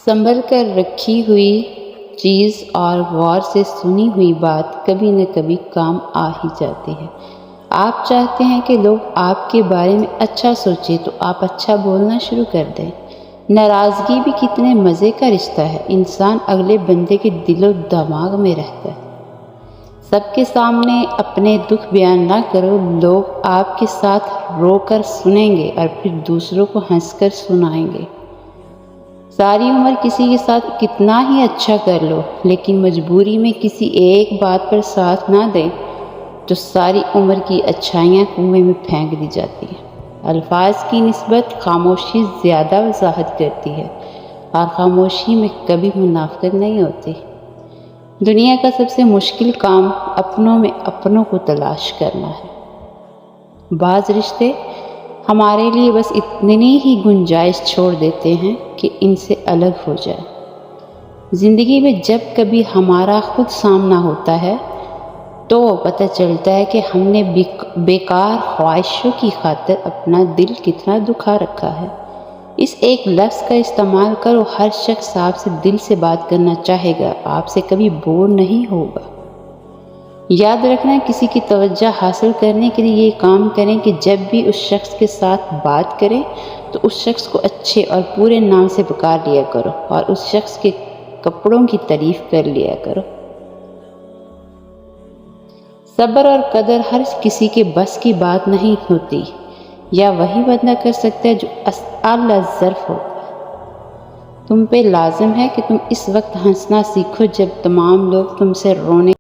संभल कर रखी हुई चीज़ और गौर से सुनी हुई बात कभी न कभी काम आ ही जाती है। आप चाहते हैं कि लोग आपके बारे में अच्छा सोचें तो आप अच्छा बोलना शुरू कर दें। नाराज़गी भी कितने मज़े का रिश्ता है, इंसान अगले बंदे के दिलो दिमाग में रहता है। सबके सामने अपने दुख बयान ना करो, लोग आपके साथ रोकर सुनेंगे और फिर दूसरों को हंसकर सुनाएंगे। सारी उम्र किसी के साथ कितना ही अच्छा कर लो, लेकिन मजबूरी में किसी एक बात पर साथ ना दें तो सारी उम्र की अच्छाइयाँ कुएं में फेंक दी जाती हैं। अल्फाज की निस्बत खामोशी ज़्यादा वजाहत करती है और खामोशी में कभी मुनाफिकत नहीं होती। दुनिया का सबसे मुश्किल काम अपनों में अपनों को तलाश करना है। बाज़ रिश्ते हमारे लिए बस इतनी ही गुंजाइश छोड़ देते हैं कि इनसे अलग हो जाए। ज़िंदगी में जब कभी हमारा खुद सामना होता है तो पता चलता है कि हमने बेकार ख्वाहिशों की खातिर अपना दिल कितना दुखा रखा है। इस एक लफ्ज़ का इस्तेमाल करो, हर शख्स आपसे दिल से बात करना चाहेगा, आपसे कभी बोर नहीं होगा। याद रखना, किसी की तवज्जो हासिल करने के लिए ये काम करें कि जब भी उस शख्स के साथ बात करें तो उस शख्स को अच्छे और पूरे नाम से पुकार लिया करो और उस शख्स के कपड़ों की तारीफ कर लिया करो। सब्र और कदर हर किसी के बस की बात नहीं होती, या वही बंदा कर सकता है जो आला ज़र्फ होता है। तुम पे लाजिम है कि तुम इस वक्त हंसना सीखो जब तमाम लोग तुमसे रोने